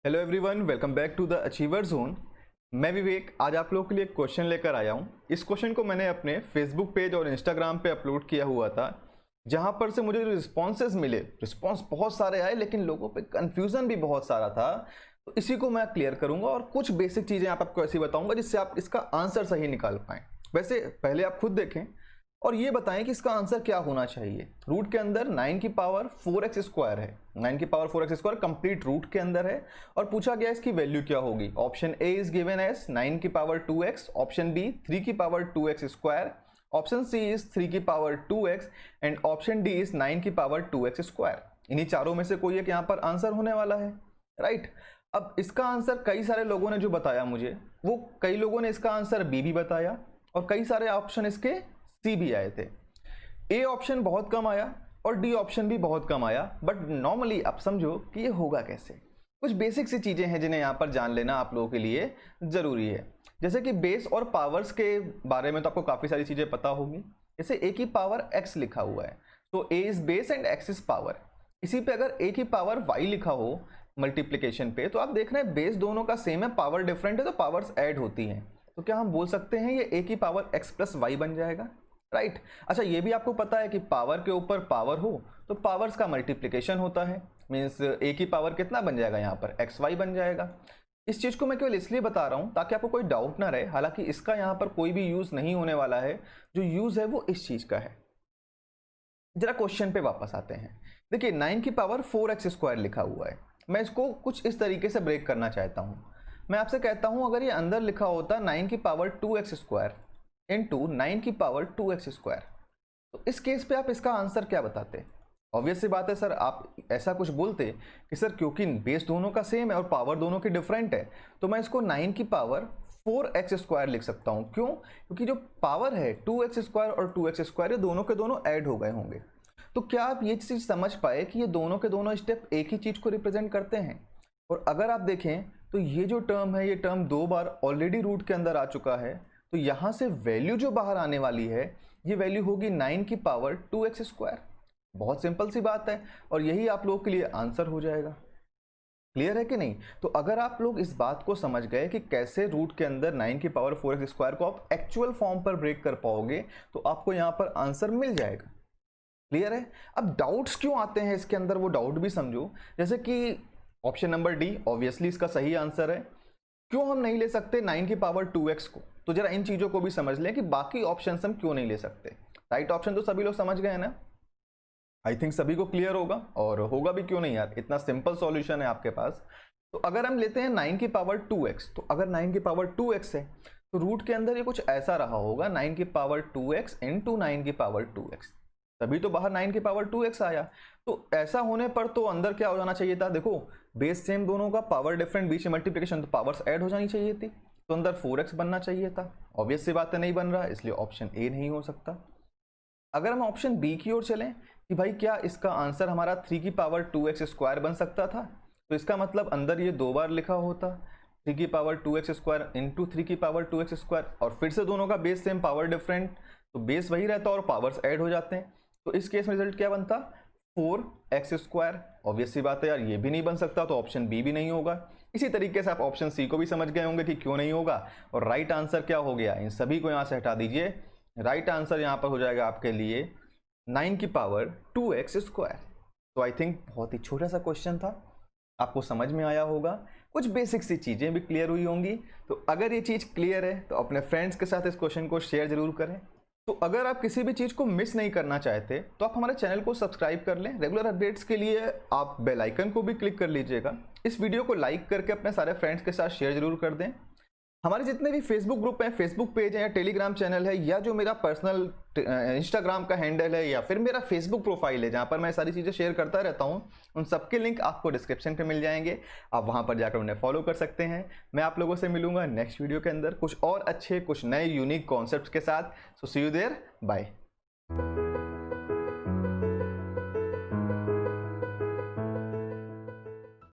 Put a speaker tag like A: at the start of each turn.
A: Hello everyone, welcome back to the achiever zone. मैं विवेक आज आप लोगों के लिए एक क्वेश्चन लेकर आया हूँ। इस क्वेश्चन को मैंने अपने फेसबुक पेज और इंस्टाग्राम पे अपलोड किया हुआ था, जहाँ पर से मुझे जो रिस्पॉन्सेज मिले, रिस्पॉन्स बहुत सारे आए लेकिन लोगों पे कंफ्यूजन भी बहुत सारा था। तो इसी को मैं क्लियर करूँगा और कुछ बेसिक चीज़ें आपको ऐसी बताऊँगा जिससे आप इसका आंसर सही निकाल पाएँ। वैसे पहले आप खुद देखें और ये बताएं कि इसका आंसर क्या होना चाहिए। रूट के अंदर 9 की पावर 4x स्क्वायर है, 9 की power 4x square complete root के अंदर है और पूछा गया इसकी वैल्यू क्या होगी। Option A is given as 9 की पावर 2x, ऑप्शन बी 3 की power 2x square, option C is 3 की power 2x and option D is 9 की पावर 2x स्क्वायर। इन्हीं चारों में से कोई एक यहाँ पर आंसर होने वाला है, राइट। अब इसका आंसर कई सारे लोगों ने जो बताया मुझे, वो कई लोगों ने इसका आंसर बी भी बताया और कई सारे ऑप्शन इसके सी भी आए थे। ए ऑप्शन बहुत कम आया और डी ऑप्शन भी बहुत कम आया। बट नॉर्मली आप समझो कि ये होगा कैसे। कुछ बेसिक सी चीजें हैं जिन्हें यहाँ पर जान लेना आप लोगों के लिए जरूरी है। जैसे कि बेस और पावर्स के बारे में तो आपको काफी सारी चीजें पता होगी। जैसे ए की पावर x लिखा हुआ है तो A is base and x is power. इसी पे अगर ए की पावर y लिखा हो मल्टीप्लीकेशन पे, तो आप देख रहे हैं बेस दोनों का सेम है, पावर डिफरेंट है तो पावर्स ऐड होती हैं। तो क्या हम बोल सकते हैं ये ए की पावर x प्लस वाई बन जाएगा, राइट। अच्छा, ये भी आपको पता है कि पावर के ऊपर पावर हो तो पावर्स का मल्टीप्लिकेशन होता है। मीन्स ए की पावर कितना बन जाएगा यहाँ पर एक्स वाई बन जाएगा। इस चीज़ को मैं केवल इसलिए बता रहा हूँ ताकि आपको कोई डाउट ना रहे। हालांकि इसका यहाँ पर कोई भी यूज़ नहीं होने वाला है, जो यूज़ है वो इस चीज़ का है। जरा क्वेश्चन पे वापस आते हैं। देखिए 9 की पावर 4x स्क्वायर लिखा हुआ है। मैं इसको कुछ इस तरीके से ब्रेक करना चाहता हूँ। मैं आपसे कहता हूँ अगर ये अंदर लिखा होता 9 की पावर 2x स्क्वायर इंटू 9 की पावर 2x स्क्वायर, तो इस केस पे आप इसका आंसर क्या बताते। ऑब्वियस सी बात है सर, आप ऐसा कुछ बोलते कि सर क्योंकि बेस दोनों का सेम है और पावर दोनों की डिफरेंट है तो मैं इसको 9 की पावर 4x स्क्वायर लिख सकता हूं। क्यों? क्योंकि जो पावर है 2x स्क्वायर और 2x स्क्वायर ये दोनों के दोनों ऐड हो गए होंगे। तो क्या आप ये चीज़ समझ पाए कि ये दोनों के दोनों स्टेप एक ही चीज़ को रिप्रेजेंट करते हैं। और अगर आप देखें तो ये जो टर्म है, ये टर्म 2 बार ऑलरेडी रूट के अंदर आ चुका है, तो यहां से वैल्यू जो बाहर आने वाली है ये वैल्यू होगी 9 की पावर 2x स्क्वायर। बहुत सिंपल सी बात है और यही आप लोगों के लिए आंसर हो जाएगा। क्लियर है कि नहीं? तो अगर आप लोग इस बात को समझ गए कि कैसे रूट के अंदर 9 की पावर 4x स्क्वायर को आप एक्चुअल फॉर्म पर ब्रेक कर पाओगे, तो आपको यहां पर आंसर मिल जाएगा। क्लियर है? अब डाउट्स क्यों आते हैं इसके अंदर, वो डाउट भी समझो। जैसे कि ऑप्शन नंबर डी ऑब्वियसली इसका सही आंसर है। क्यों हम नहीं ले सकते 9 की पावर 2x को? तो जरा इन चीजों को भी समझ लें कि बाकी ऑप्शन हम क्यों नहीं ले सकते। राइट ऑप्शन तो सभी लोग समझ गए हैं ना? आई थिंक सभी को क्लियर होगा और होगा भी, क्यों नहीं यार, इतना सिंपल सॉल्यूशन है आपके पास। तो अगर हम लेते हैं 9 की पावर 2x, तो अगर 9 की पावर 2x है तो रूट के अंदर ये कुछ ऐसा रहा होगा 9 की पावर 2x इंटू 9 की पावर 2x, तभी तो बाहर 9 की पावर 2x आया। तो ऐसा होने पर तो अंदर क्या हो जाना चाहिए था, देखो बेस सेम दोनों का, पावर डिफरेंट, बीच में मल्टीप्लिकेशन, तो पावर्स ऐड हो जानी चाहिए थी, तो अंदर 4x बनना चाहिए था। ऑब्वियस सी बात है नहीं बन रहा, इसलिए ऑप्शन ए नहीं हो सकता। अगर हम ऑप्शन बी की ओर चलें कि भाई क्या इसका आंसर हमारा 3 की पावर 2x स्क्वायर बन सकता था, तो इसका मतलब अंदर ये 2 बार लिखा होता 3 की पावर 2x स्क्वायर इंटू 3 की पावर 2x स्क्वायर, और फिर से दोनों का बेस सेम, पावर डिफरेंट, तो बेस वही रहता और पावर्स ऐड हो जाते हैं। तो इस केस में रिजल्ट क्या बनता, 4x स्क्वायर। ऑब्वियस सी बात है यार, ये भी नहीं बन सकता, तो ऑप्शन बी भी नहीं होगा। इसी तरीके से आप ऑप्शन सी को भी समझ गए होंगे कि क्यों नहीं होगा। और राइट आंसर क्या हो गया, इन सभी को यहाँ से हटा दीजिए। राइट आंसर यहाँ पर हो जाएगा आपके लिए 9 की पावर 2x स्क्वायर। तो आई थिंक बहुत ही छोटा सा क्वेश्चन था, आपको समझ में आया होगा, कुछ बेसिक सी चीज़ें भी क्लियर हुई होंगी। तो अगर ये चीज़ क्लियर है तो अपने फ्रेंड्स के साथ इस क्वेश्चन को शेयर जरूर करें। तो अगर आप किसी भी चीज़ को मिस नहीं करना चाहते तो आप हमारे चैनल को सब्सक्राइब कर लें। रेगुलर अपडेट्स के लिए आप बेल आइकन को भी क्लिक कर लीजिएगा। इस वीडियो को लाइक करके अपने सारे फ्रेंड्स के साथ शेयर जरूर कर दें। हमारे जितने भी फेसबुक ग्रुप हैं, फेसबुक पेज है या टेलीग्राम चैनल है या जो मेरा पर्सनल इंस्टाग्राम का हैंडल है या फिर मेरा फेसबुक प्रोफाइल है जहाँ पर मैं सारी चीज़ें शेयर करता रहता हूँ, उन सबके लिंक आपको डिस्क्रिप्शन पे मिल जाएंगे। आप वहाँ पर जाकर उन्हें फॉलो कर सकते हैं। मैं आप लोगों से मिलूंगा नेक्स्ट वीडियो के अंदर कुछ और अच्छे, कुछ नए यूनिक कॉन्सेप्ट्स के साथ। सो सी यू देयर, बाय।